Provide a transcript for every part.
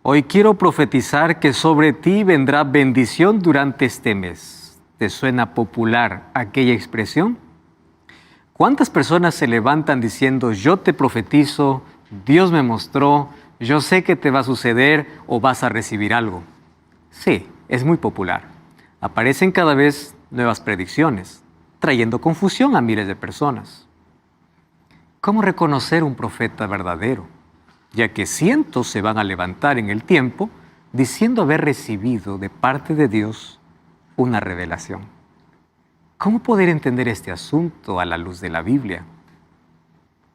Hoy quiero profetizar que sobre ti vendrá bendición durante este mes. ¿Te suena popular aquella expresión? ¿Cuántas personas se levantan diciendo, yo te profetizo, Dios me mostró, yo sé que te va a suceder o vas a recibir algo? Sí, es muy popular. Aparecen cada vez nuevas predicciones, trayendo confusión a miles de personas. ¿Cómo reconocer un profeta verdadero? Ya que cientos se van a levantar en el tiempo diciendo haber recibido de parte de Dios una revelación. ¿Cómo poder entender este asunto a la luz de la Biblia?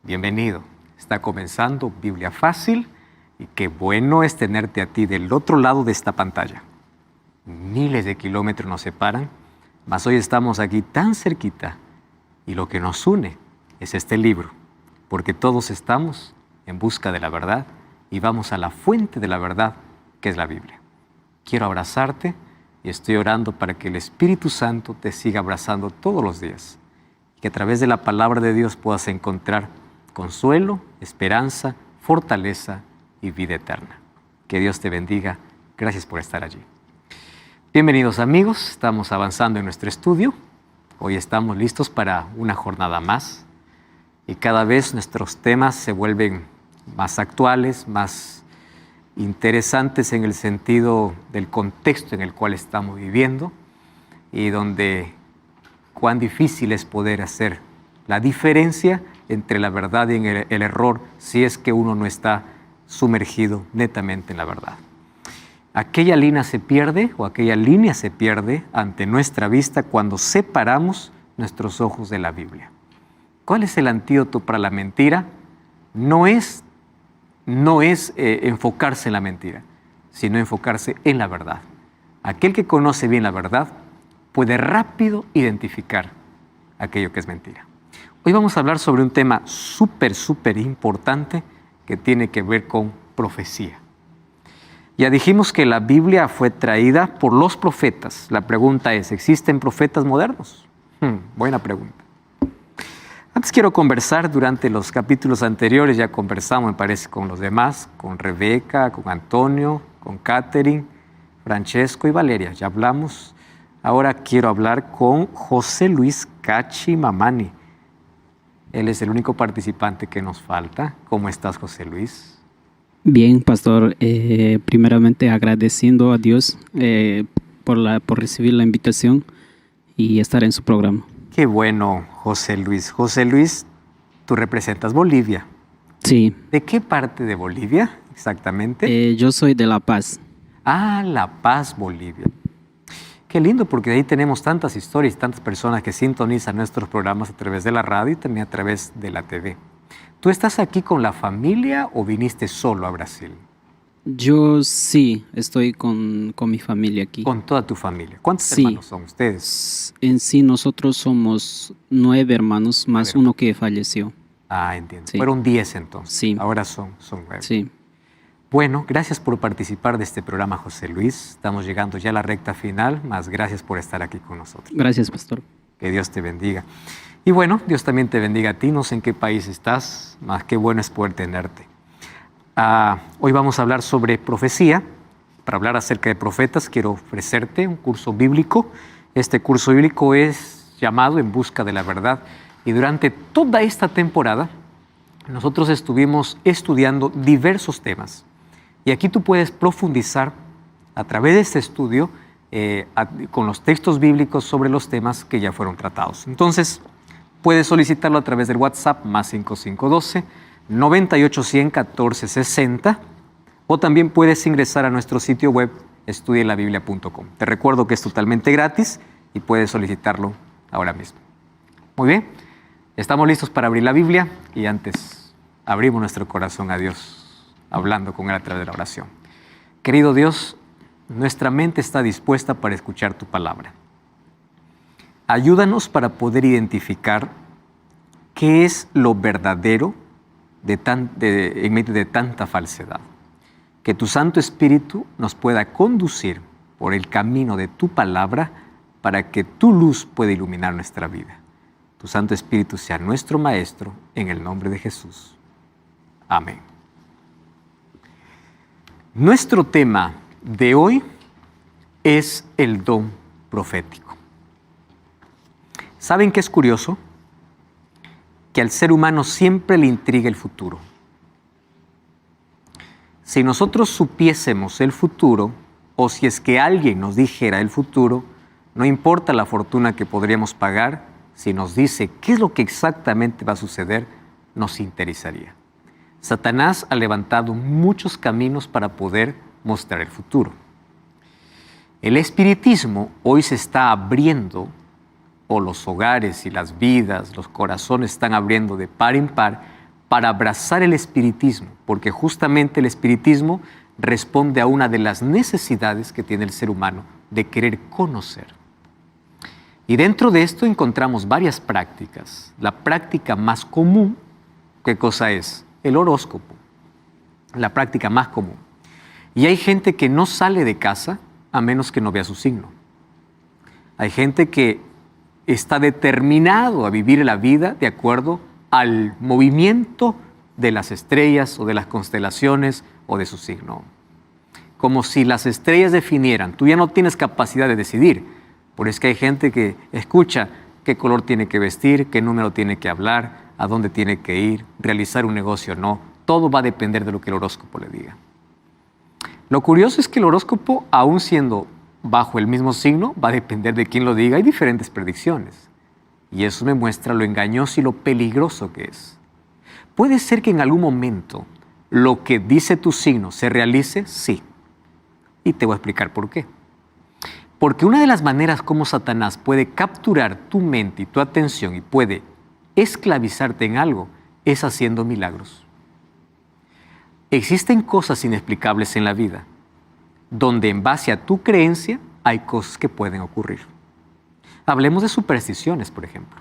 Bienvenido, está comenzando Biblia Fácil y qué bueno es tenerte a ti del otro lado de esta pantalla. Miles de kilómetros nos separan, mas hoy estamos aquí tan cerquita y lo que nos une es este libro, porque todos estamos en busca de la verdad y vamos a la fuente de la verdad, que es la Biblia. Quiero abrazarte y estoy orando para que el Espíritu Santo te siga abrazando todos los días y que a través de la palabra de Dios puedas encontrar consuelo, esperanza, fortaleza y vida eterna. Que Dios te bendiga. Gracias por estar allí. Bienvenidos amigos, estamos avanzando en nuestro estudio. Hoy estamos listos para una jornada más y cada vez nuestros temas se vuelven más actuales, más interesantes en el sentido del contexto en el cual estamos viviendo y donde cuán difícil es poder hacer la diferencia entre la verdad y el error si es que uno no está sumergido netamente en la verdad. Aquella línea se pierde ante nuestra vista cuando separamos nuestros ojos de la Biblia. ¿Cuál es el antídoto para la mentira? No es enfocarse en la mentira, sino enfocarse en la verdad. Aquel que conoce bien la verdad puede rápido identificar aquello que es mentira. Hoy vamos a hablar sobre un tema súper importante que tiene que ver con profecía. Ya dijimos que la Biblia fue traída por los profetas. La pregunta es, ¿existen profetas modernos? Buena pregunta. Antes quiero conversar, durante los capítulos anteriores ya conversamos, me parece, con los demás, con Rebeca, con Antonio, con Catherine, Francesco y Valeria. Ya hablamos. Ahora quiero hablar con José Luis Cachi Mamani. Él es el único participante que nos falta. ¿Cómo estás, José Luis? Bien, pastor. Primeramente agradeciendo a Dios por recibir la invitación y estar en su programa. Qué bueno, José Luis. José Luis, tú representas Bolivia. Sí. ¿De qué parte de Bolivia exactamente? Yo soy de La Paz. Ah, La Paz, Bolivia. Qué lindo, porque de ahí tenemos tantas historias, tantas personas que sintonizan nuestros programas a través de la radio y también a través de la TV. ¿Tú estás aquí con la familia o viniste solo a Brasil? Yo sí, estoy con mi familia aquí. ¿Con toda tu familia? ¿Cuántos hermanos son ustedes? En sí, nosotros somos 9 hermanos, más uno que falleció. Ah, entiendo. Sí. Fueron 10 entonces. Sí. Ahora son 9. Sí. Bueno, gracias por participar de este programa, José Luis. Estamos llegando ya a la recta final, más gracias por estar aquí con nosotros. Gracias, pastor. Que Dios te bendiga. Y bueno, Dios también te bendiga a ti. No sé en qué país estás, más qué bueno es poder tenerte. Hoy vamos a hablar sobre profecía. Para hablar acerca de profetas, quiero ofrecerte un curso bíblico. Este curso bíblico es llamado En Busca de la Verdad. Y durante toda esta temporada, nosotros estuvimos estudiando diversos temas. Y aquí tú puedes profundizar a través de este estudio con los textos bíblicos sobre los temas que ya fueron tratados. Entonces, puedes solicitarlo a través del WhatsApp más 5512 9810 1460 o también puedes ingresar a nuestro sitio web estudielabiblia.com. Te recuerdo que es totalmente gratis y puedes solicitarlo ahora mismo. Muy bien, estamos listos para abrir la Biblia y antes abrimos nuestro corazón a Dios, hablando con Él a través de la oración. Querido Dios, nuestra mente está dispuesta para escuchar tu palabra. Ayúdanos para poder identificar qué es lo verdadero en medio de tanta falsedad. Que tu Santo Espíritu nos pueda conducir por el camino de tu palabra para que tu luz pueda iluminar nuestra vida. Tu Santo Espíritu sea nuestro Maestro, en el nombre de Jesús. Amén. Nuestro tema de hoy es el don profético. ¿Saben qué es curioso? Que al ser humano siempre le intriga el futuro. Si nosotros supiésemos el futuro, o si es que alguien nos dijera el futuro, no importa la fortuna que podríamos pagar, si nos dice qué es lo que exactamente va a suceder, nos interesaría. Satanás ha levantado muchos caminos para poder mostrar el futuro. El espiritismo hoy se está abriendo, o los hogares y las vidas, los corazones están abriendo de par en par para abrazar el espiritismo, porque justamente el espiritismo responde a una de las necesidades que tiene el ser humano de querer conocer. Y dentro de esto encontramos varias prácticas. La práctica más común, ¿qué cosa es? El horóscopo. La práctica más común. Y hay gente que no sale de casa a menos que no vea su signo. Hay gente que está determinado a vivir la vida de acuerdo al movimiento de las estrellas o de las constelaciones o de su signo. Como si las estrellas definieran. Tú ya no tienes capacidad de decidir. Por eso es que hay gente que escucha qué color tiene que vestir, qué número tiene que hablar, a dónde tiene que ir, realizar un negocio o no. Todo va a depender de lo que el horóscopo le diga. Lo curioso es que el horóscopo, aún siendo bajo el mismo signo, va a depender de quién lo diga. Hay diferentes predicciones. Y eso me muestra lo engañoso y lo peligroso que es. ¿Puede ser que en algún momento lo que dice tu signo se realice? Sí. Y te voy a explicar por qué. Porque una de las maneras como Satanás puede capturar tu mente y tu atención y puede esclavizarte en algo es haciendo milagros. Existen cosas inexplicables en la vida donde en base a tu creencia hay cosas que pueden ocurrir. Hablemos de supersticiones, por ejemplo.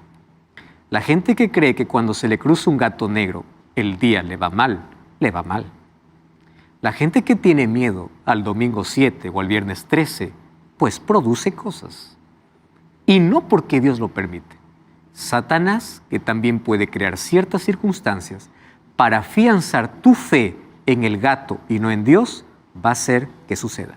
La gente que cree que cuando se le cruza un gato negro el día le va mal, le va mal. La gente que tiene miedo al domingo 7 o al viernes 13, pues produce cosas. Y no porque Dios lo permite. Satanás, que también puede crear ciertas circunstancias para afianzar tu fe en el gato y no en Dios, va a hacer que suceda.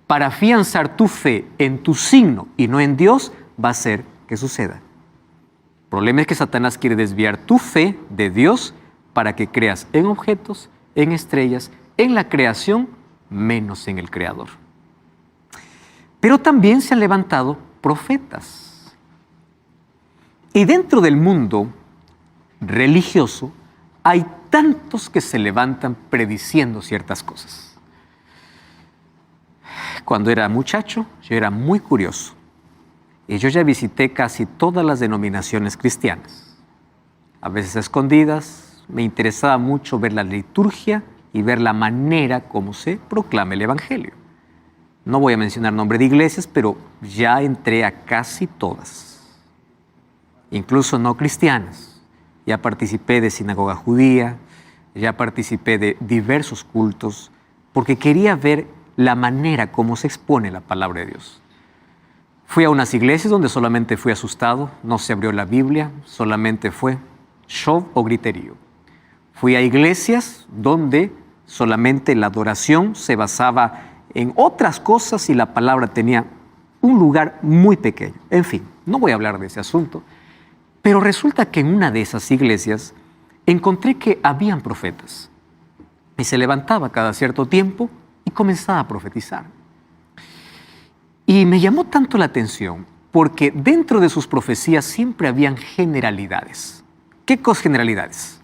Para afianzar tu fe en tu signo y no en Dios, va a hacer que suceda. El problema es que Satanás quiere desviar tu fe de Dios para que creas en objetos, en estrellas, en la creación, menos en el Creador. Pero también se han levantado profetas. Y dentro del mundo religioso hay tantos que se levantan prediciendo ciertas cosas. Cuando era muchacho, yo era muy curioso. Y yo ya visité casi todas las denominaciones cristianas. A veces a escondidas, me interesaba mucho ver la liturgia y ver la manera como se proclama el Evangelio. No voy a mencionar nombre de iglesias, pero ya entré a casi todas. Incluso no cristianas. Ya participé de sinagoga judía, ya participé de diversos cultos, porque quería ver la manera como se expone la palabra de Dios. Fui a unas iglesias donde solamente fui asustado, no se abrió la Biblia, solamente fue show o griterío. Fui a iglesias donde solamente la adoración se basaba en otras cosas y la palabra tenía un lugar muy pequeño. En fin, no voy a hablar de ese asunto, pero resulta que en una de esas iglesias encontré que habían profetas y se levantaba cada cierto tiempo y comenzaba a profetizar. Y me llamó tanto la atención porque dentro de sus profecías siempre habían generalidades. ¿Qué cosas generalidades?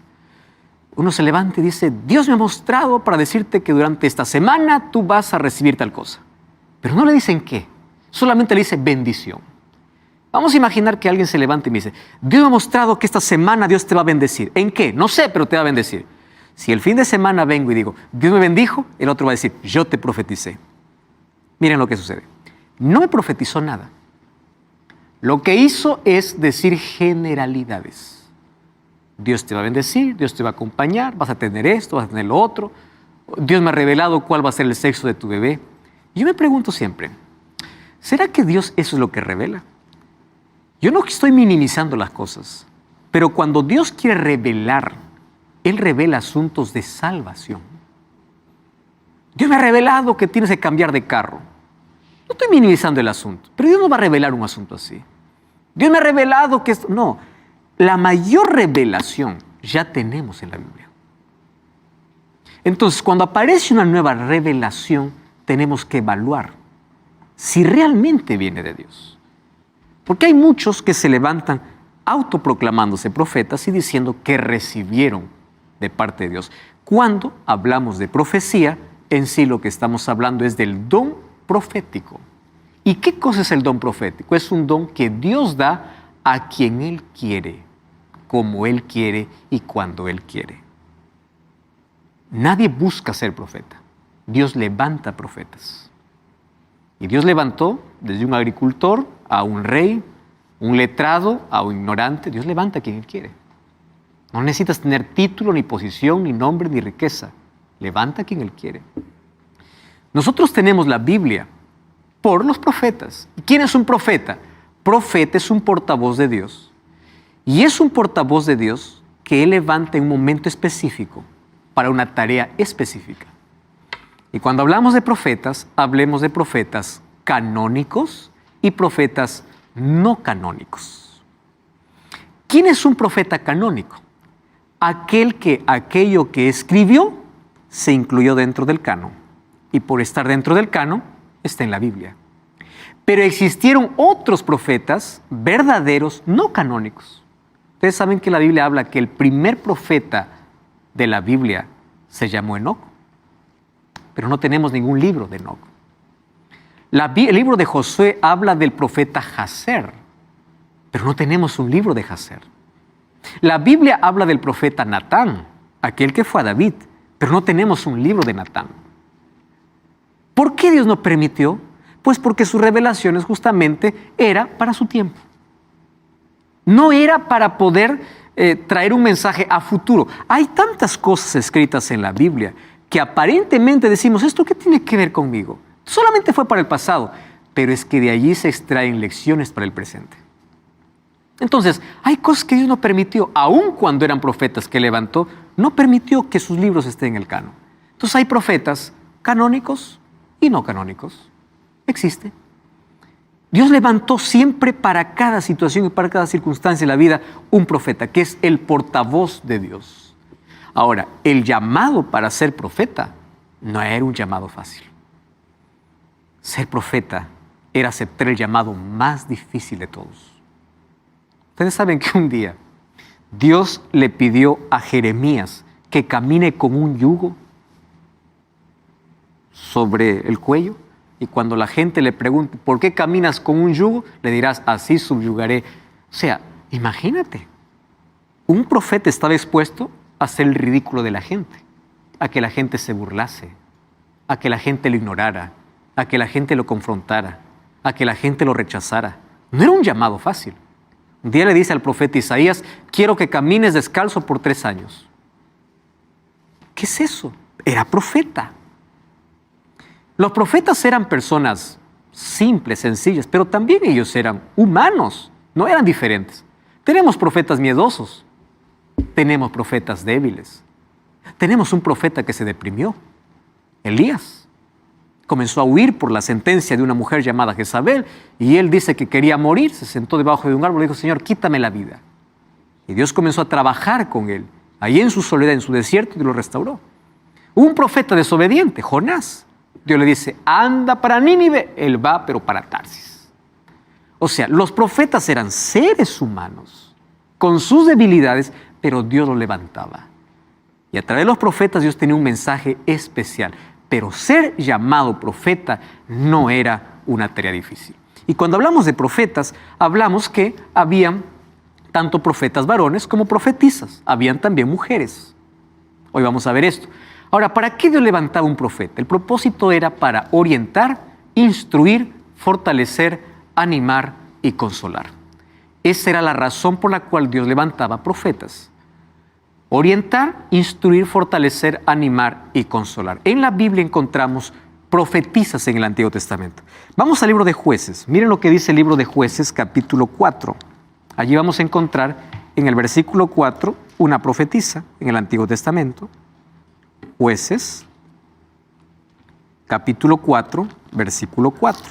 Uno se levanta y dice, Dios me ha mostrado para decirte que durante esta semana tú vas a recibir tal cosa. Pero no le dicen qué, solamente le dice bendición. Vamos a imaginar que alguien se levanta y me dice, Dios me ha mostrado que esta semana Dios te va a bendecir. ¿En qué? No sé, pero te va a bendecir. Si el fin de semana vengo y digo, Dios me bendijo, el otro va a decir, yo te profeticé. Miren lo que sucede. No me profetizó nada. Lo que hizo es decir generalidades. Dios te va a bendecir, Dios te va a acompañar, vas a tener esto, vas a tener lo otro. Dios me ha revelado cuál va a ser el sexo de tu bebé. Y yo me pregunto siempre, ¿será que Dios eso es lo que revela? Yo no estoy minimizando las cosas, pero cuando Dios quiere revelar, Él revela asuntos de salvación. Dios me ha revelado que tienes que cambiar de carro. No estoy minimizando el asunto, pero Dios no va a revelar un asunto así. Dios me ha revelado que esto... No, la mayor revelación ya tenemos en la Biblia. Entonces, cuando aparece una nueva revelación, tenemos que evaluar si realmente viene de Dios. Porque hay muchos que se levantan autoproclamándose profetas y diciendo que recibieron de parte de Dios. Cuando hablamos de profecía, en sí lo que estamos hablando es del don profético. ¿Y qué cosa es el don profético? Es un don que Dios da a quien Él quiere, como Él quiere y cuando Él quiere. Nadie busca ser profeta. Dios levanta profetas. Y Dios levantó desde un agricultor a un rey, un letrado a un ignorante. Dios levanta a quien Él quiere. No necesitas tener título, ni posición, ni nombre, ni riqueza. Levanta a quien Él quiere. Nosotros tenemos la Biblia por los profetas. ¿Y quién es un profeta? Profeta es un portavoz de Dios. Y es un portavoz de Dios que Él levanta en un momento específico para una tarea específica. Y cuando hablamos de profetas, hablemos de profetas canónicos y profetas no canónicos. ¿Quién es un profeta canónico? Aquel que aquello que escribió se incluyó dentro del canon. Y por estar dentro del canon, está en la Biblia. Pero existieron otros profetas verdaderos no canónicos. Ustedes saben que la Biblia habla que el primer profeta de la Biblia se llamó Enoc, pero no tenemos ningún libro de Enoc. El libro de Josué habla del profeta Jazer, pero no tenemos un libro de Jazer. La Biblia habla del profeta Natán, aquel que fue a David, pero no tenemos un libro de Natán. ¿Por qué Dios no permitió? Pues porque sus revelaciones justamente era para su tiempo. No era para poder traer un mensaje a futuro. Hay tantas cosas escritas en la Biblia que aparentemente decimos, ¿esto qué tiene que ver conmigo? Solamente fue para el pasado, pero es que de allí se extraen lecciones para el presente. Entonces, hay cosas que Dios no permitió, aun cuando eran profetas que levantó, no permitió que sus libros estén en el canon. Entonces hay profetas canónicos y no canónicos. Existe. Dios levantó siempre para cada situación y para cada circunstancia de la vida un profeta, que es el portavoz de Dios. Ahora, el llamado para ser profeta no era un llamado fácil. Ser profeta era aceptar el llamado más difícil de todos. Ustedes saben que un día Dios le pidió a Jeremías que camine con un yugo sobre el cuello. Y cuando la gente le pregunte, ¿por qué caminas con un yugo? Le dirás, así subyugaré. O sea, imagínate, un profeta estaba expuesto a hacer el ridículo de la gente, a que la gente se burlase, a que la gente lo ignorara, a que la gente lo confrontara, a que la gente lo rechazara. No era un llamado fácil. Un día le dice al profeta Isaías, quiero que camines descalzo por 3 años. ¿Qué es eso? Era profeta. Los profetas eran personas simples, sencillas, pero también ellos eran humanos, no eran diferentes. Tenemos profetas miedosos, tenemos profetas débiles, tenemos un profeta que se deprimió, Elías. Comenzó a huir por la sentencia de una mujer llamada Jezabel y él dice que quería morir, se sentó debajo de un árbol y dijo, Señor, quítame la vida. Y Dios comenzó a trabajar con él, ahí en su soledad, en su desierto, y lo restauró. Hubo un profeta desobediente, Jonás. Dios le dice, anda para Nínive, él va, pero para Tarsis. O sea, los profetas eran seres humanos, con sus debilidades, pero Dios los levantaba. Y a través de los profetas Dios tenía un mensaje especial. Pero ser llamado profeta no era una tarea difícil. Y cuando hablamos de profetas, hablamos que habían tanto profetas varones como profetisas. Habían también mujeres. Hoy vamos a ver esto. Ahora, ¿para qué Dios levantaba un profeta? El propósito era para orientar, instruir, fortalecer, animar y consolar. Esa era la razón por la cual Dios levantaba profetas. Orientar, instruir, fortalecer, animar y consolar. En la Biblia encontramos profetisas en el Antiguo Testamento. Vamos al libro de Jueces. Miren lo que dice el libro de Jueces, capítulo 4. Allí vamos a encontrar en el versículo 4 una profetisa en el Antiguo Testamento. Jueces, capítulo 4, versículo 4.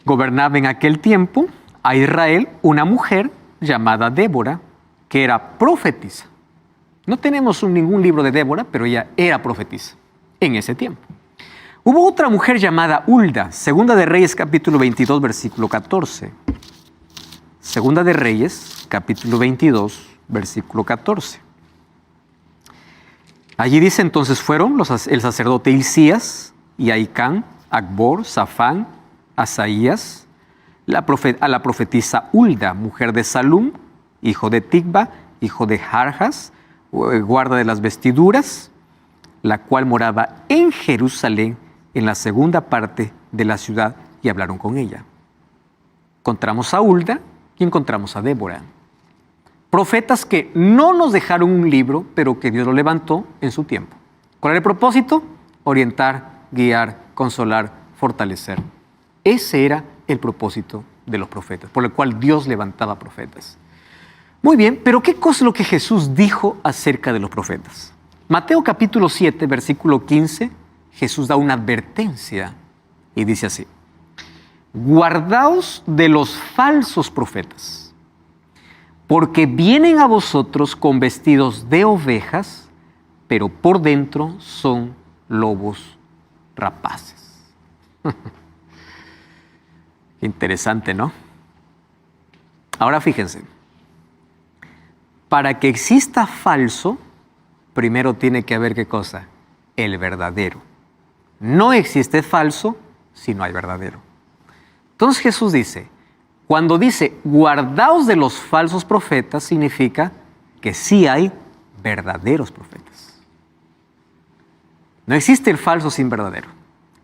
Gobernaba en aquel tiempo a Israel una mujer llamada Débora, que era profetisa. No tenemos ningún libro de Débora, pero ella era profetisa en ese tiempo. Hubo otra mujer llamada Hulda, Segunda de Reyes, capítulo 22, versículo 14. Segunda de Reyes, capítulo 22, versículo 14. Allí dice: entonces fueron el sacerdote Hilcías y Ahicam, Acbor, Safán, Asaías, a la profetisa Hulda, mujer de Salum, hijo de Ticba, hijo de Jarjas, guarda de las vestiduras, la cual moraba en Jerusalén, en la segunda parte de la ciudad, y hablaron con ella. Encontramos a Hulda y encontramos a Débora. Profetas que no nos dejaron un libro, pero que Dios lo levantó en su tiempo. ¿Cuál era el propósito? Orientar, guiar, consolar, fortalecer. Ese era el propósito de los profetas, por el cual Dios levantaba profetas. Muy bien, pero ¿qué cosa es lo que Jesús dijo acerca de los profetas? Mateo capítulo 7, versículo 15, Jesús da una advertencia y dice así: guardaos de los falsos profetas, porque vienen a vosotros con vestidos de ovejas, pero por dentro son lobos rapaces. Interesante, ¿no? Ahora fíjense, para que exista falso, primero tiene que haber ¿qué cosa? El verdadero. No existe falso si no hay verdadero. Entonces Jesús dice, cuando dice guardaos de los falsos profetas, significa que sí hay verdaderos profetas. No existe el falso sin verdadero.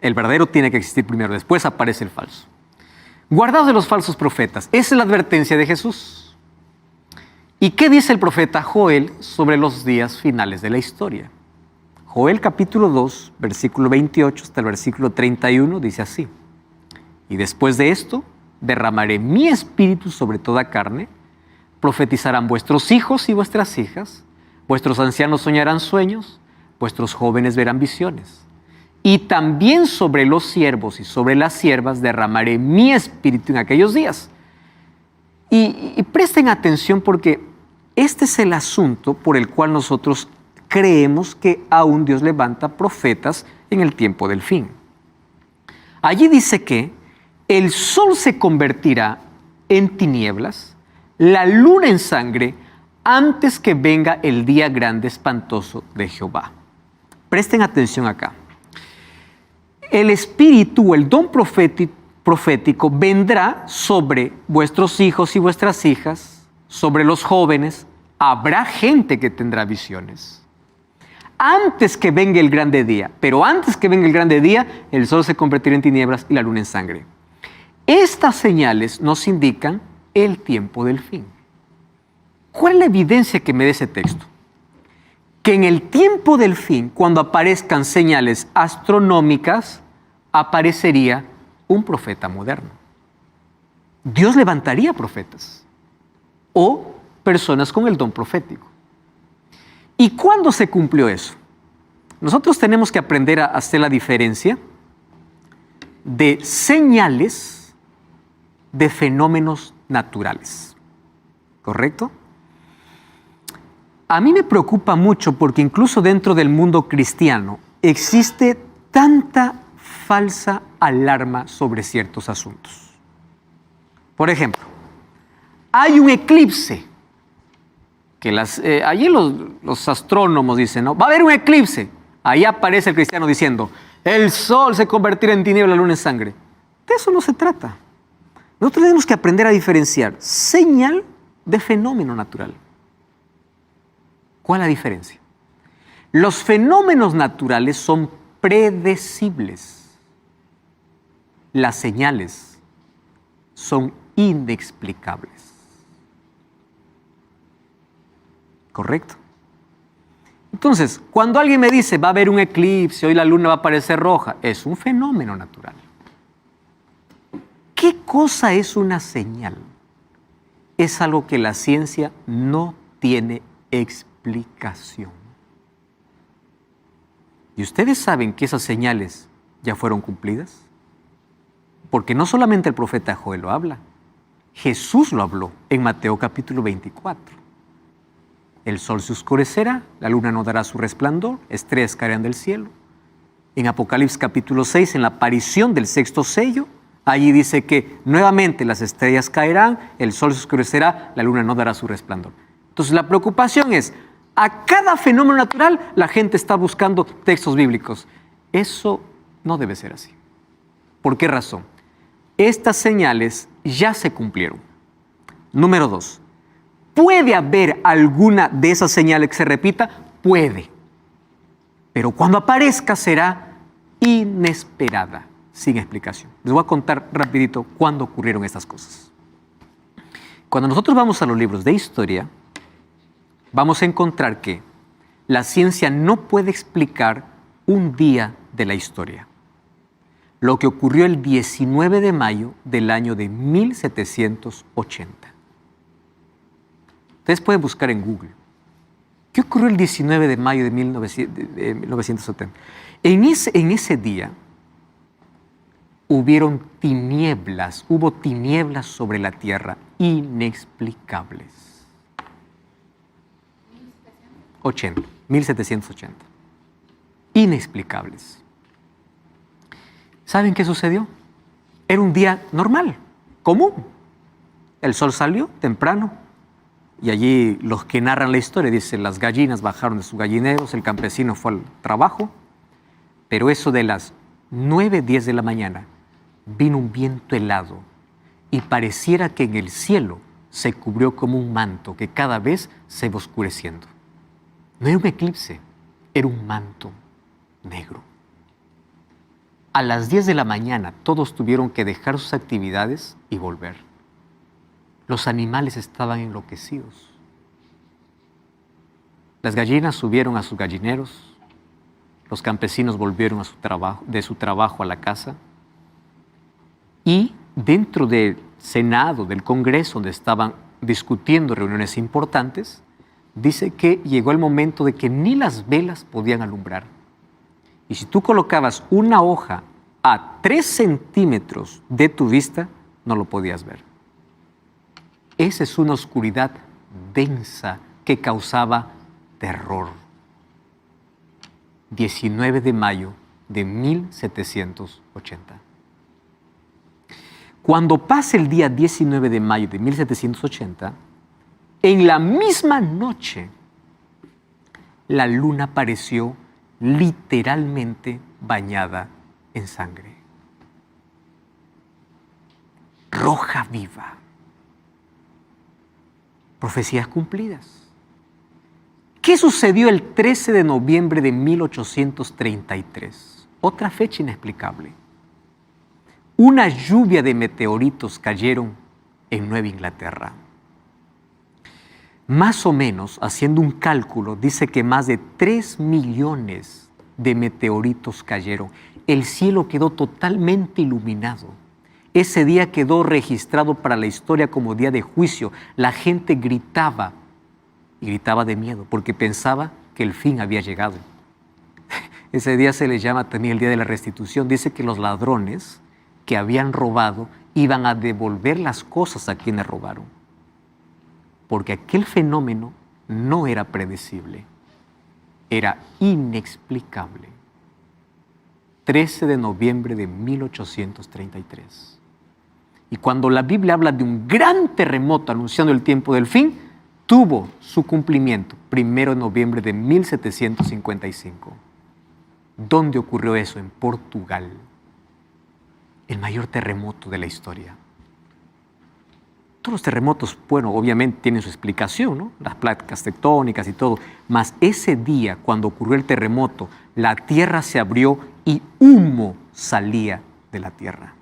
El verdadero tiene que existir primero, después aparece el falso. Guardaos de los falsos profetas. Esa es la advertencia de Jesús. ¿Y qué dice el profeta Joel sobre los días finales de la historia? Joel capítulo 2, versículo 28 hasta el versículo 31 dice así: y después de esto derramaré mi espíritu sobre toda carne, profetizarán vuestros hijos y vuestras hijas, vuestros ancianos soñarán sueños, vuestros jóvenes verán visiones. Y también sobre los siervos y sobre las siervas derramaré mi espíritu en aquellos días. Y presten atención, porque este es el asunto por el cual nosotros creemos que aún Dios levanta profetas en el tiempo del fin. Allí dice que el sol se convertirá en tinieblas, la luna en sangre, antes que venga el día grande espantoso de Jehová. Presten atención acá. El espíritu, el don profético vendrá sobre vuestros hijos y vuestras hijas, sobre los jóvenes. Habrá gente que tendrá visiones antes que venga el grande día. Pero antes que venga el grande día, el sol se convertirá en tinieblas y la luna en sangre. Estas señales nos indican el tiempo del fin. ¿Cuál es la evidencia que me da ese texto? Que en el tiempo del fin, cuando aparezcan señales astronómicas, aparecería un profeta moderno. Dios levantaría profetas o personas con el don profético. ¿Y cuándo se cumplió eso? Nosotros tenemos que aprender a hacer la diferencia de señales de fenómenos naturales. ¿Correcto? A mí me preocupa mucho porque incluso dentro del mundo cristiano existe tanta falsa alarma sobre ciertos asuntos. Por ejemplo, hay un eclipse, que allí los astrónomos dicen, ¿no? Va a haber un eclipse. Ahí aparece el cristiano diciendo, el sol se convertirá en tiniebla, la luna en sangre. De eso no se trata. Nosotros tenemos que aprender a diferenciar señal de fenómeno natural. ¿Cuál es la diferencia? Los fenómenos naturales son predecibles. Las señales son inexplicables. ¿Correcto? Entonces, cuando alguien me dice va a haber un eclipse, hoy la luna va a aparecer roja, es un fenómeno natural. ¿Qué cosa es una señal? Es algo que la ciencia no tiene explicación. ¿Y ustedes saben que esas señales ya fueron cumplidas? Porque no solamente el profeta Joel lo habla, Jesús lo habló en Mateo capítulo 24. El sol se oscurecerá, la luna no dará su resplandor, estrellas caerán del cielo. En Apocalipsis capítulo 6, en la aparición del sexto sello, allí dice que nuevamente las estrellas caerán, el sol se oscurecerá, la luna no dará su resplandor. Entonces la preocupación es, a cada fenómeno natural la gente está buscando textos bíblicos. Eso no debe ser así. ¿Por qué razón? Estas señales ya se cumplieron. Número 2. ¿Puede haber alguna de esas señales que se repita? Puede. Pero cuando aparezca será inesperada, sin explicación. Les voy a contar rapidito cuándo ocurrieron estas cosas. Cuando nosotros vamos a los libros de historia, vamos a encontrar que la ciencia no puede explicar un día de la historia. Lo que ocurrió el 19 de mayo del año de 1780. Ustedes pueden buscar en Google. ¿Qué ocurrió el 19 de mayo de 1970? En ese día hubo tinieblas sobre la tierra inexplicables. 1780. Inexplicables. ¿Saben qué sucedió? Era un día normal, común. El sol salió temprano y allí los que narran la historia dicen las gallinas bajaron de sus gallineros, el campesino fue al trabajo, pero eso de las 9, 10 de la mañana vino un viento helado y pareciera que en el cielo se cubrió como un manto que cada vez se iba oscureciendo. No era un eclipse, era un manto negro. A las 10 de la mañana todos tuvieron que dejar sus actividades y volver. Los animales estaban enloquecidos. Las gallinas subieron a sus gallineros, los campesinos volvieron de su trabajo a la casa y dentro del Senado, del Congreso, donde estaban discutiendo reuniones importantes, dice que llegó el momento de que ni las velas podían alumbrar. Y si tú colocabas una hoja a 3 centímetros de tu vista, no lo podías ver. Esa es una oscuridad densa que causaba terror. 19 de mayo de 1780. Cuando pasa el día 19 de mayo de 1780, en la misma noche, la luna apareció literalmente bañada en sangre. Roja viva. Profecías cumplidas. ¿Qué sucedió el 13 de noviembre de 1833? Otra fecha inexplicable. Una lluvia de meteoritos cayeron en Nueva Inglaterra. Más o menos, haciendo un cálculo, dice que más de 3 millones de meteoritos cayeron. El cielo quedó totalmente iluminado. Ese día quedó registrado para la historia como día de juicio. La gente gritaba, y gritaba de miedo, porque pensaba que el fin había llegado. Ese día se le llama también el día de la restitución. Dice que los ladrones que habían robado iban a devolver las cosas a quienes robaron. Porque aquel fenómeno no era predecible, era inexplicable. 13 de noviembre de 1833. Y cuando la Biblia habla de un gran terremoto anunciando el tiempo del fin, tuvo su cumplimiento 1 de noviembre de 1755. ¿Dónde ocurrió eso? En Portugal. El mayor terremoto de la historia. Todos los terremotos, bueno, obviamente tienen su explicación, ¿no? Las placas tectónicas y todo. Mas ese día, cuando ocurrió el terremoto, la tierra se abrió y humo salía de la tierra.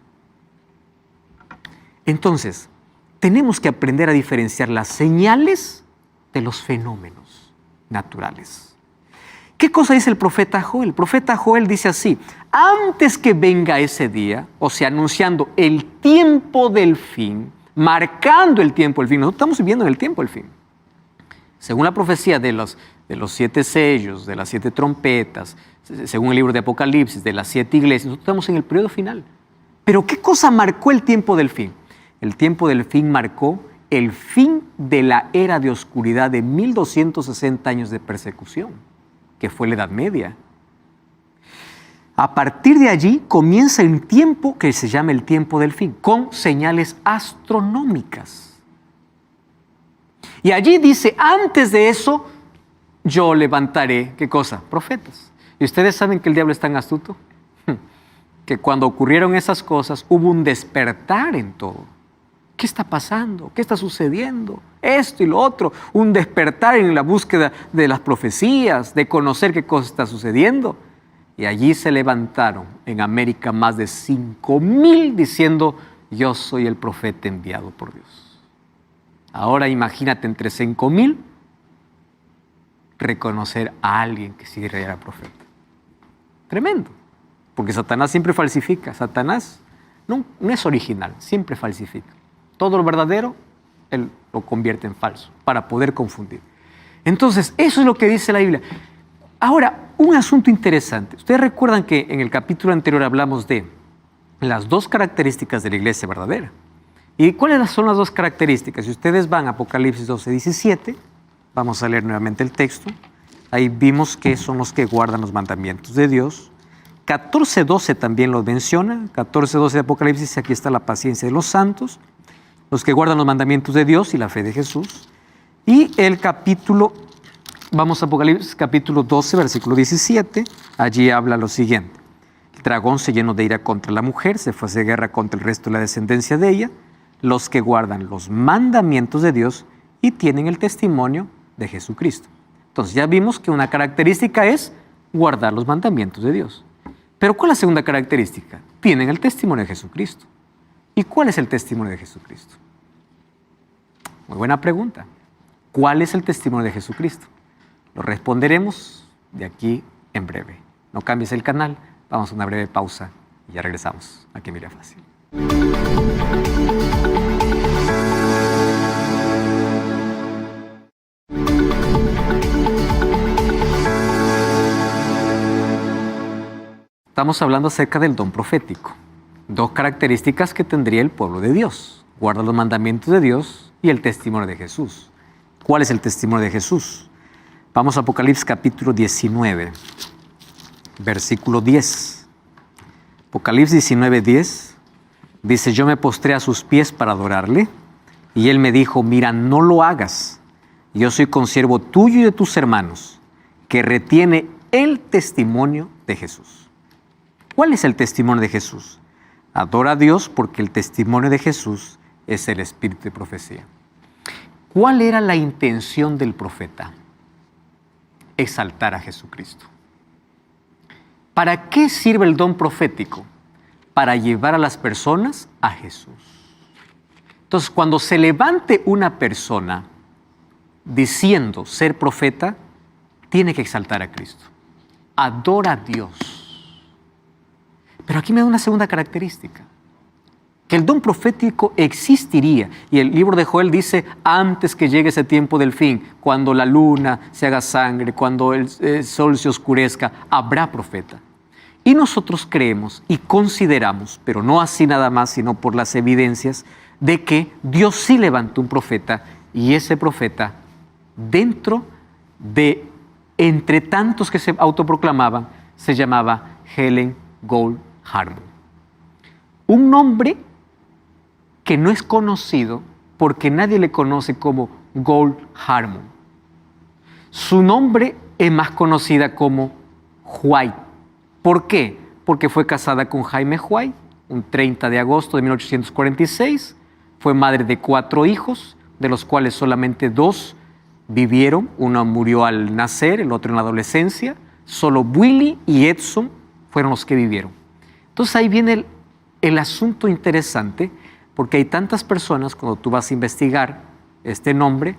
Entonces, tenemos que aprender a diferenciar las señales de los fenómenos naturales. ¿Qué cosa dice el profeta Joel? El profeta Joel dice así: antes que venga ese día, o sea, anunciando el tiempo del fin, marcando el tiempo del fin. Nosotros estamos viviendo en el tiempo del fin. Según la profecía de los 7 sellos, de las 7 trompetas, según el libro de Apocalipsis, de las 7 iglesias, nosotros estamos en el periodo final. Pero ¿qué cosa marcó el tiempo del fin? El tiempo del fin marcó el fin de la era de oscuridad de 1260 años de persecución, que fue la Edad Media. A partir de allí comienza el tiempo que se llama el tiempo del fin, con señales astronómicas. Y allí dice, antes de eso, yo levantaré, ¿qué cosa? Profetas. ¿Y ustedes saben que el diablo es tan astuto? Que cuando ocurrieron esas cosas, hubo un despertar en todo. ¿Qué está pasando? ¿Qué está sucediendo? Esto y lo otro. Un despertar en la búsqueda de las profecías, de conocer qué cosa está sucediendo. Y allí se levantaron en América más de 5,000 diciendo, yo soy el profeta enviado por Dios. Ahora imagínate entre 5,000 reconocer a alguien que sí era profeta. Tremendo. Porque Satanás siempre falsifica. Satanás no es original, siempre falsifica. Todo lo verdadero, él lo convierte en falso para poder confundir. Entonces, eso es lo que dice la Biblia. Ahora, un asunto interesante. Ustedes recuerdan que en el capítulo anterior hablamos de las 2 características de la iglesia verdadera. ¿Y cuáles son las 2 características? Si ustedes van a Apocalipsis 12:17, vamos a leer nuevamente el texto. Ahí vimos que son los que guardan los mandamientos de Dios. 14:12 también lo menciona. 14:12 de Apocalipsis, aquí está la paciencia de los santos, los que guardan los mandamientos de Dios y la fe de Jesús. Y el capítulo, vamos a Apocalipsis capítulo 12, versículo 17, allí habla lo siguiente. El dragón se llenó de ira contra la mujer, se fue a hacer guerra contra el resto de la descendencia de ella, los que guardan los mandamientos de Dios y tienen el testimonio de Jesucristo. Entonces ya vimos que una característica es guardar los mandamientos de Dios. Pero ¿cuál es la segunda característica? Tienen el testimonio de Jesucristo. ¿Y cuál es el testimonio de Jesucristo? Muy buena pregunta. ¿Cuál es el testimonio de Jesucristo? Lo responderemos de aquí en breve. No cambies el canal, vamos a una breve pausa y ya regresamos aquí en Biblia Fácil. Estamos hablando acerca del don profético. 2 características que tendría el pueblo de Dios. Guarda los mandamientos de Dios y el testimonio de Jesús. ¿Cuál es el testimonio de Jesús? Vamos a Apocalipsis capítulo 19, versículo 10. Apocalipsis 19:10 dice, yo me postré a sus pies para adorarle y él me dijo, mira, no lo hagas. Yo soy consiervo tuyo y de tus hermanos, que retiene el testimonio de Jesús. ¿Cuál es el testimonio de Jesús? Adora a Dios porque el testimonio de Jesús es el espíritu de profecía. ¿Cuál era la intención del profeta? Exaltar a Jesucristo. ¿Para qué sirve el don profético? Para llevar a las personas a Jesús. Entonces, cuando se levante una persona diciendo ser profeta, tiene que exaltar a Cristo. Adora a Dios. Pero aquí me da una segunda característica, que el don profético existiría. Y el libro de Joel dice, antes que llegue ese tiempo del fin, cuando la luna se haga sangre, cuando el sol se oscurezca, habrá profeta. Y nosotros creemos y consideramos, pero no así nada más, sino por las evidencias, de que Dios sí levantó un profeta, y ese profeta, dentro de, entre tantos que se autoproclamaban, se llamaba Helen Gold Harmon. Un nombre que no es conocido porque nadie le conoce como Gold Harmon. Su nombre es más conocida como White. ¿Por qué? Porque fue casada con Jaime White un 30 de agosto de 1846. Fue madre de 4 hijos, de los cuales solamente 2 vivieron. Uno murió al nacer, el otro en la adolescencia. Solo Willie y Edson fueron los que vivieron. Entonces ahí viene el asunto interesante, porque hay tantas personas, cuando tú vas a investigar este nombre,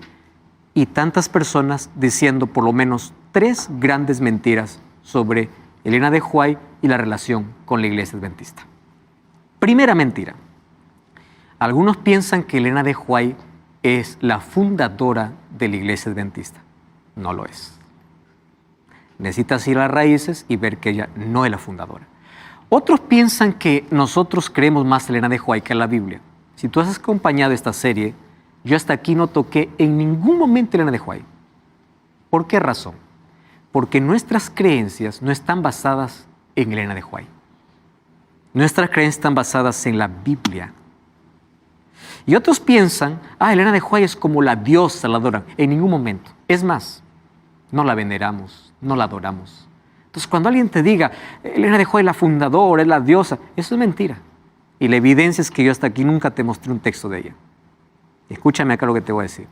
y tantas personas diciendo por lo menos 3 grandes mentiras sobre Elena de White y la relación con la iglesia adventista. Primera mentira. Algunos piensan que Elena de White es la fundadora de la iglesia adventista. No lo es. Necesitas ir a las raíces y ver que ella no es la fundadora. Otros piensan que nosotros creemos más a Elena de White que a la Biblia. Si tú has acompañado esta serie, yo hasta aquí no toqué en ningún momento a Elena de White. ¿Por qué razón? Porque nuestras creencias no están basadas en Elena de White. Nuestras creencias están basadas en la Biblia. Y otros piensan, Elena de White es como la diosa, la adoran. En ningún momento. Es más, no la veneramos, no la adoramos. Entonces, cuando alguien te diga, Elena de White es la fundadora, es la diosa, eso es mentira. Y la evidencia es que yo hasta aquí nunca te mostré un texto de ella. Escúchame acá lo que te voy a decir.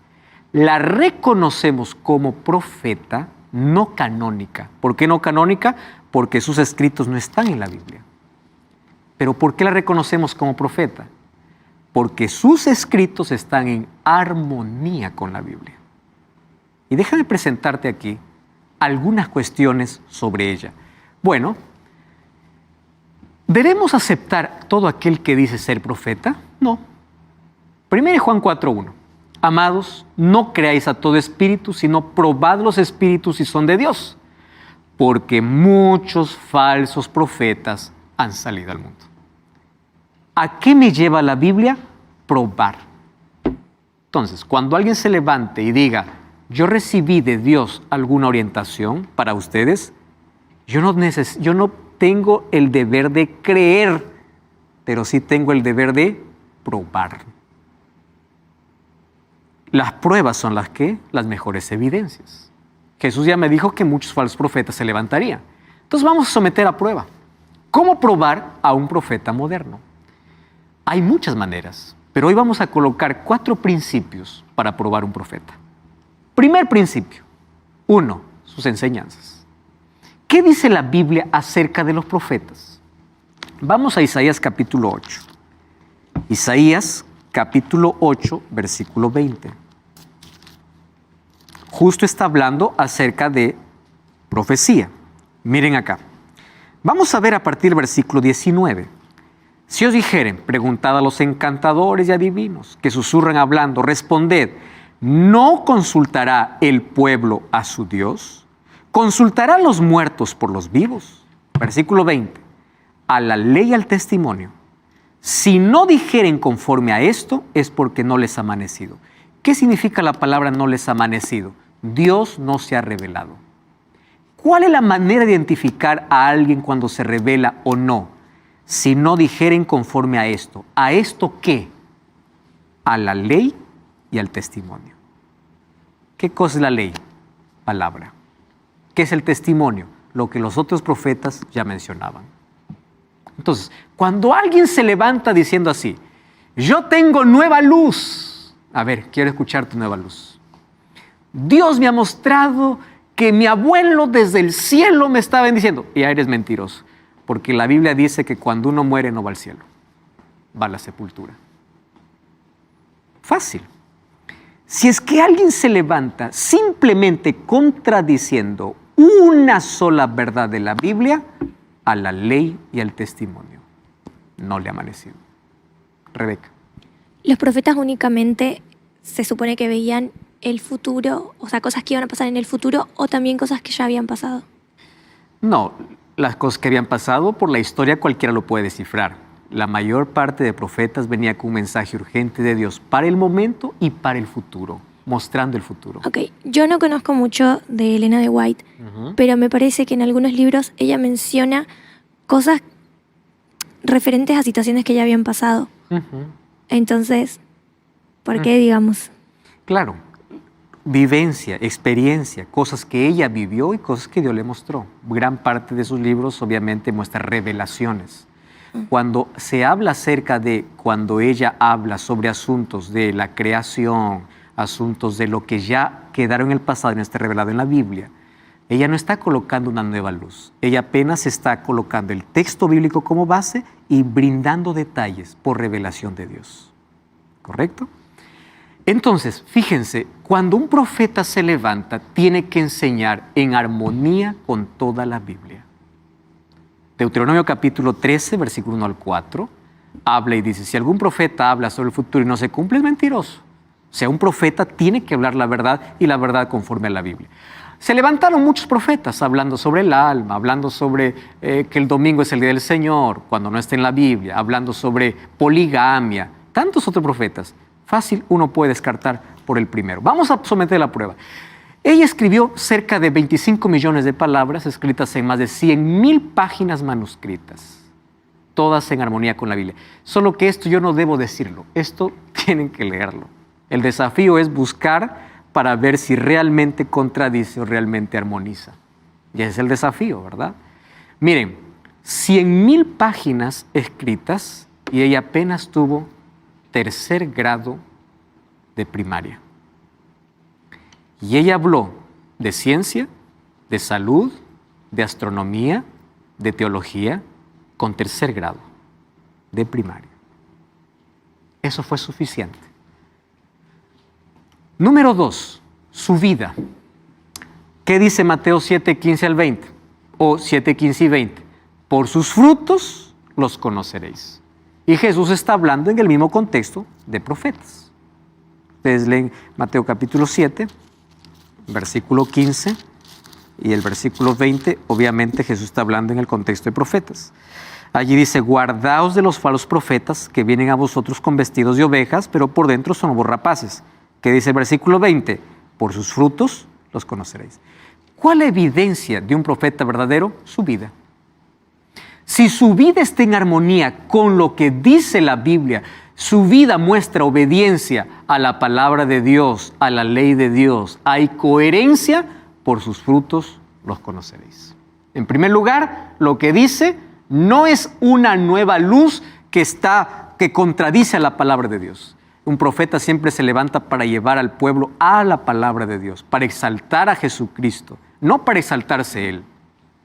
La reconocemos como profeta no canónica. ¿Por qué no canónica? Porque sus escritos no están en la Biblia. ¿Pero por qué la reconocemos como profeta? Porque sus escritos están en armonía con la Biblia. Y déjame presentarte aquí algunas cuestiones sobre ella. Bueno, ¿debemos aceptar todo aquel que dice ser profeta? No. 1 Juan 4:1. Amados, no creáis a todo espíritu, sino probad los espíritus si son de Dios, porque muchos falsos profetas han salido al mundo. ¿A qué me lleva la Biblia? Probar. Entonces, cuando alguien se levante y diga, yo recibí de Dios alguna orientación para ustedes, yo no tengo el deber de creer, pero sí tengo el deber de probar. Las pruebas son las mejores evidencias. Jesús ya me dijo que muchos falsos profetas se levantarían. Entonces vamos a someter a prueba. ¿Cómo probar a un profeta moderno? Hay muchas maneras, pero hoy vamos a colocar 4 principios para probar un profeta. Primer principio. 1. Sus enseñanzas. ¿Qué dice la Biblia acerca de los profetas? Vamos a Isaías capítulo 8. Isaías capítulo 8, versículo 20. Justo está hablando acerca de profecía. Miren acá. Vamos a ver a partir del versículo 19. Si os dijeren, preguntad a los encantadores y adivinos que susurran hablando, responded, ¿no consultará el pueblo a su Dios? ¿Consultará a los muertos por los vivos? Versículo 20. A la ley y al testimonio. Si no dijeren conforme a esto, es porque no les ha amanecido. ¿Qué significa la palabra no les ha amanecido? Dios no se ha revelado. ¿Cuál es la manera de identificar a alguien cuando se revela o no? Si no dijeren conforme a esto. ¿A esto qué? A la ley y al testimonio. ¿Qué cosa es la ley? Palabra. ¿Qué es el testimonio? Lo que los otros profetas ya mencionaban. Entonces, cuando alguien se levanta diciendo así, yo tengo nueva luz. A ver, quiero escuchar tu nueva luz. Dios me ha mostrado que mi abuelo desde el cielo me está bendiciendo. Y eres mentiroso, porque la Biblia dice que cuando uno muere no va al cielo, va a la sepultura. Fácil. Si es que alguien se levanta simplemente contradiciendo una sola verdad de la Biblia, a la ley y al testimonio, no le ha amanecido. Rebeca. Los profetas únicamente se supone que veían el futuro, o sea, cosas que iban a pasar en el futuro o también cosas que ya habían pasado. No, las cosas que habían pasado por la historia cualquiera lo puede descifrar. La mayor parte de profetas venía con un mensaje urgente de Dios para el momento y para el futuro, mostrando el futuro. Ok, yo no conozco mucho de Elena de White, pero me parece que en algunos libros ella menciona cosas referentes a situaciones que ya habían pasado. Entonces, ¿por qué, digamos? Claro, vivencia, experiencia, cosas que ella vivió y cosas que Dios le mostró. Gran parte de sus libros obviamente muestra revelaciones. Cuando se habla acerca de, cuando ella habla sobre asuntos de la creación, asuntos de lo que ya quedaron en el pasado y no está revelado en la Biblia, ella no está colocando una nueva luz. Ella apenas está colocando el texto bíblico como base y brindando detalles por revelación de Dios. ¿Correcto? Entonces, fíjense, cuando un profeta se levanta, tiene que enseñar en armonía con toda la Biblia. Deuteronomio capítulo 13, versículo 1 al 4, habla y dice, si algún profeta habla sobre el futuro y no se cumple, es mentiroso. O sea, un profeta tiene que hablar la verdad y la verdad conforme a la Biblia. Se levantaron muchos profetas hablando sobre el alma, hablando sobre que el domingo es el día del Señor, cuando no está en la Biblia, hablando sobre poligamia, tantos otros profetas. Fácil, uno puede descartar por el primero. Vamos a someter la prueba. Ella escribió cerca de 25 millones de palabras escritas en más de 100,000 páginas manuscritas, todas en armonía con la Biblia. Solo que esto yo no debo decirlo, esto tienen que leerlo. El desafío es buscar para ver si realmente contradice o realmente armoniza. Y ese es el desafío, ¿verdad? Miren, 100,000 páginas escritas y ella apenas tuvo 3er grado de primaria. Y ella habló de ciencia, de salud, de astronomía, de teología, con 3er grado de primaria. Eso fue suficiente. Número 2, su vida. ¿Qué dice Mateo 7, 15 al 20? O 7, 15 y 20. Por sus frutos los conoceréis. Y Jesús está hablando en el mismo contexto de profetas. Ustedes leen Mateo capítulo 7, versículo 15 y el versículo 20. Obviamente Jesús está hablando en el contexto de profetas. Allí dice, guardaos de los falsos profetas que vienen a vosotros con vestidos de ovejas, pero por dentro son lobos rapaces. ¿Qué dice el versículo 20? Por sus frutos los conoceréis. ¿Cuál es la evidencia de un profeta verdadero? Su vida. Si su vida está en armonía con lo que dice la Biblia, su vida muestra obediencia a la palabra de Dios, a la ley de Dios, hay coherencia, por sus frutos los conoceréis. En primer lugar, lo que dice no es una nueva luz que contradice a la palabra de Dios. Un profeta siempre se levanta para llevar al pueblo a la palabra de Dios, para exaltar a Jesucristo, no para exaltarse él,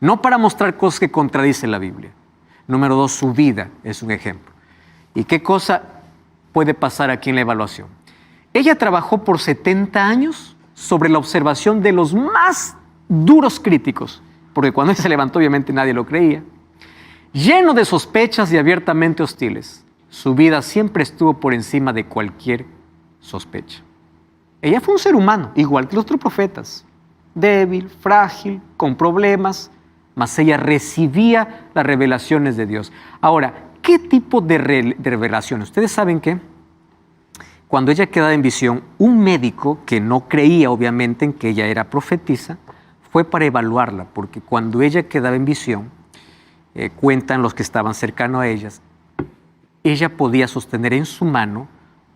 no para mostrar cosas que contradicen la Biblia. Número 2, su vida es un ejemplo. ¿Y qué cosa puede pasar aquí en la evaluación? Ella trabajó por 70 años sobre la observación de los más duros críticos, porque cuando ella se levantó obviamente nadie lo creía, lleno de sospechas y abiertamente hostiles. Su vida siempre estuvo por encima de cualquier sospecha. Ella fue un ser humano, igual que los otros profetas, débil, frágil, con problemas, mas ella recibía las revelaciones de Dios. Ahora, ¿qué tipo de revelaciones? Ustedes saben que cuando ella quedaba en visión, un médico que no creía obviamente en que ella era profetisa, fue para evaluarla, porque cuando ella quedaba en visión, cuentan los que estaban cercanos a ella podía sostener en su mano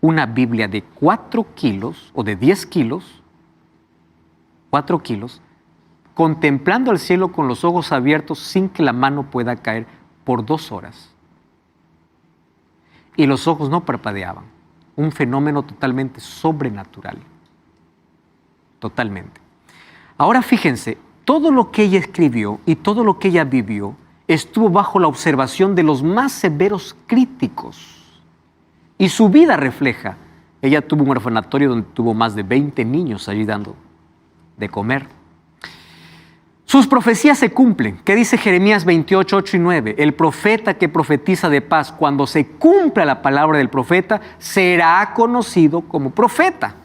una Biblia de 4 kilos o de 10 kilos, 4 kilos, contemplando al cielo con los ojos abiertos sin que la mano pueda caer por 2 horas. Y los ojos no parpadeaban. Un fenómeno totalmente sobrenatural. Totalmente. Ahora fíjense, todo lo que ella escribió y todo lo que ella vivió estuvo bajo la observación de los más severos críticos. Y su vida refleja. Ella tuvo un orfanatorio donde tuvo más de 20 niños allí dando de comer. Sus profecías se cumplen. ¿Qué dice Jeremías 28, 8 y 9? El profeta que profetiza de paz, cuando se cumpla la palabra del profeta, será conocido como profeta.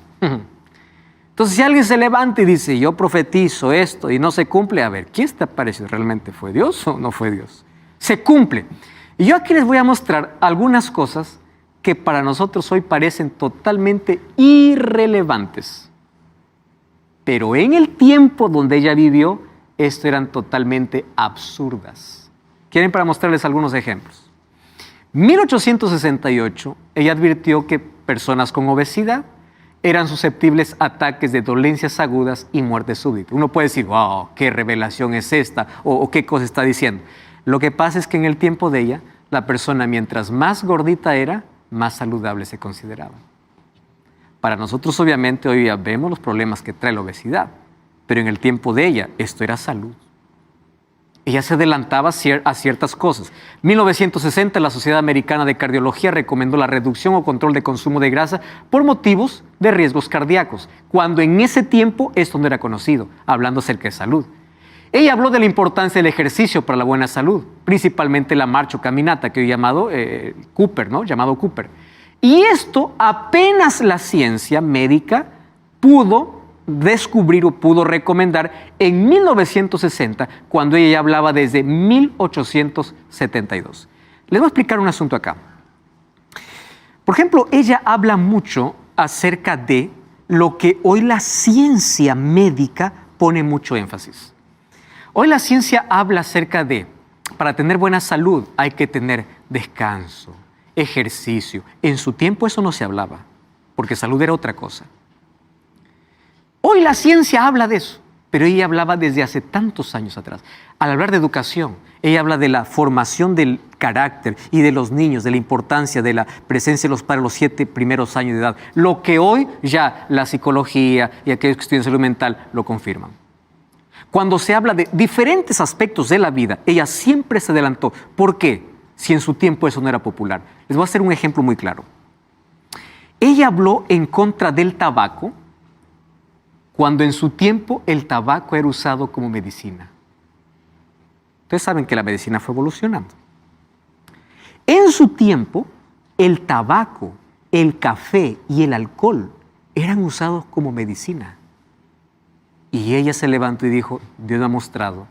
Entonces, si alguien se levanta y dice, yo profetizo esto y no se cumple, a ver, ¿quién está parecido? ¿Realmente fue Dios o no fue Dios? Se cumple. Y yo aquí les voy a mostrar algunas cosas que para nosotros hoy parecen totalmente irrelevantes. Pero en el tiempo donde ella vivió, esto eran totalmente absurdas. ¿Quieren para mostrarles algunos ejemplos? 1868, ella advirtió que personas con obesidad eran susceptibles a ataques de dolencias agudas y muerte súbita. Uno puede decir, wow, qué revelación es esta, o qué cosa está diciendo. Lo que pasa es que en el tiempo de ella, la persona mientras más gordita era, más saludable se consideraba. Para nosotros, obviamente, hoy ya vemos los problemas que trae la obesidad, pero en el tiempo de ella, esto era salud. Ella se adelantaba a ciertas cosas. En 1960, la Sociedad Americana de Cardiología recomendó la reducción o control de consumo de grasa por motivos de riesgos cardíacos, cuando en ese tiempo esto no era conocido, hablando acerca de salud. Ella habló de la importancia del ejercicio para la buena salud, principalmente la marcha o caminata, que hoy llamado Cooper, ¿no? Llamado Cooper. Y esto apenas la ciencia médica pudo descubrir o pudo recomendar en 1960, cuando ella ya hablaba desde 1872. Les voy a explicar un asunto acá. Por ejemplo, ella habla mucho acerca de lo que hoy la ciencia médica pone mucho énfasis. Hoy la ciencia habla acerca de, para tener buena salud hay que tener descanso, ejercicio. En su tiempo eso no se hablaba, porque salud era otra cosa. Hoy la ciencia habla de eso, pero ella hablaba desde hace tantos años atrás. Al hablar de educación, ella habla de la formación del carácter y de los niños, de la importancia de la presencia de los padres los 7 primeros años de edad. Lo que hoy ya la psicología y aquellos que estudian salud mental lo confirman. Cuando se habla de diferentes aspectos de la vida, ella siempre se adelantó. ¿Por qué? Si en su tiempo eso no era popular. Les voy a hacer un ejemplo muy claro. Ella habló en contra del tabaco, cuando en su tiempo el tabaco era usado como medicina. Ustedes saben que la medicina fue evolucionando. En su tiempo, el tabaco, el café y el alcohol eran usados como medicina. Y ella se levantó y dijo, Dios me ha mostrado,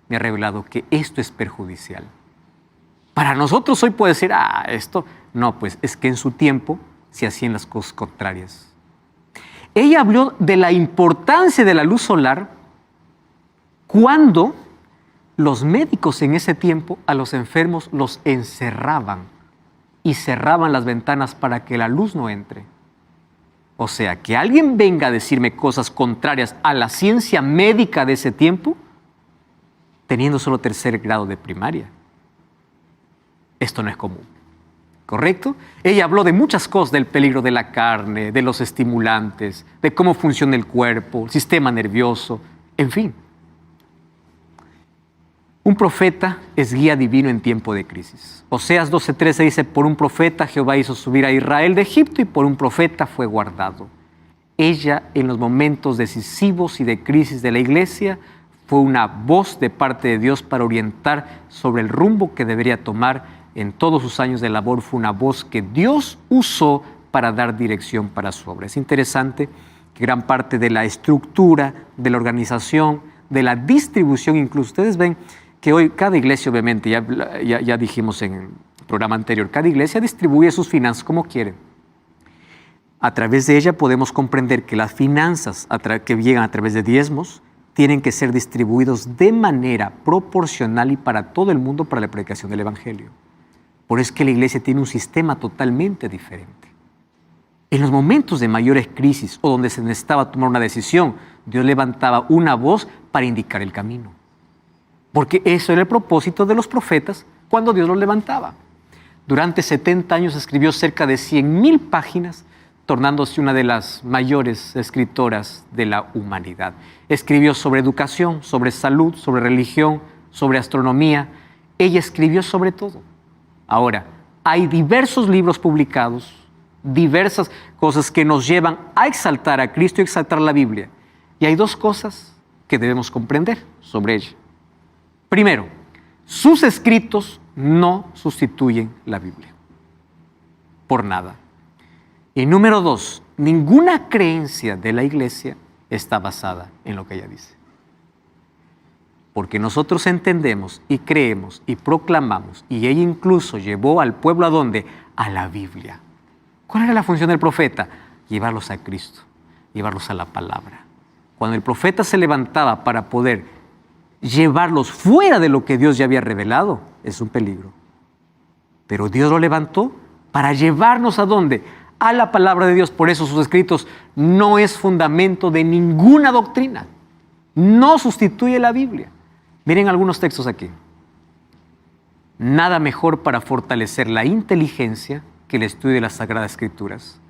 me ha revelado que esto es perjudicial. Para nosotros hoy puede decir, esto... No, pues es que en su tiempo se hacían las cosas contrarias. Ella habló de la importancia de la luz solar cuando los médicos en ese tiempo a los enfermos los encerraban y cerraban las ventanas para que la luz no entre. O sea, que alguien venga a decirme cosas contrarias a la ciencia médica de ese tiempo, teniendo solo 3er grado de primaria. Esto no es común. ¿Correcto? Ella habló de muchas cosas, del peligro de la carne, de los estimulantes, de cómo funciona el cuerpo, el sistema nervioso, en fin. Un profeta es guía divino en tiempo de crisis. Oseas 12:13 dice, por un profeta Jehová hizo subir a Israel de Egipto y por un profeta fue guardado. Ella, en los momentos decisivos y de crisis de la iglesia, fue una voz de parte de Dios para orientar sobre el rumbo que debería tomar. En todos sus años de labor fue una voz que Dios usó para dar dirección para su obra. Es interesante que gran parte de la estructura, de la organización, de la distribución, incluso ustedes ven que hoy cada iglesia, obviamente, ya dijimos en el programa anterior, cada iglesia distribuye sus finanzas como quiere. A través de ella podemos comprender que las finanzas que llegan a través de diezmos tienen que ser distribuidos de manera proporcional y para todo el mundo para la predicación del Evangelio. Por eso es que la iglesia tiene un sistema totalmente diferente. En los momentos de mayores crisis o donde se necesitaba tomar una decisión, Dios levantaba una voz para indicar el camino. Porque eso era el propósito de los profetas cuando Dios los levantaba. Durante 70 años escribió cerca de 100,000 páginas, tornándose una de las mayores escritoras de la humanidad. Escribió sobre educación, sobre salud, sobre religión, sobre astronomía. Ella escribió sobre todo. Ahora, hay diversos libros publicados, diversas cosas que nos llevan a exaltar a Cristo y exaltar la Biblia. Y hay 2 cosas que debemos comprender sobre ella. Primero, sus escritos no sustituyen la Biblia. Por nada. Y número 2, ninguna creencia de la iglesia está basada en lo que ella dice. Porque nosotros entendemos y creemos y proclamamos, y ella incluso llevó al pueblo ¿a dónde? A la Biblia. ¿Cuál era la función del profeta? Llevarlos a Cristo, llevarlos a la palabra. Cuando el profeta se levantaba para poder llevarlos fuera de lo que Dios ya había revelado, es un peligro. Pero Dios lo levantó para llevarnos ¿a dónde? A la palabra de Dios. Por eso sus escritos no es fundamento de ninguna doctrina. No sustituye la Biblia. Miren algunos textos aquí. Nada mejor para fortalecer la inteligencia que el estudio de las Sagradas Escrituras.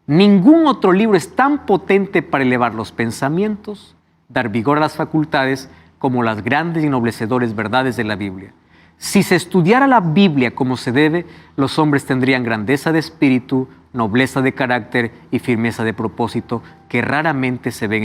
Ningún otro libro es tan potente para elevar los pensamientos, dar vigor a las facultades, como las grandes y ennoblecedores verdades de la Biblia. Si se estudiara la Biblia como se debe, los hombres tendrían grandeza de espíritu, nobleza de carácter y firmeza de propósito que raramente se ven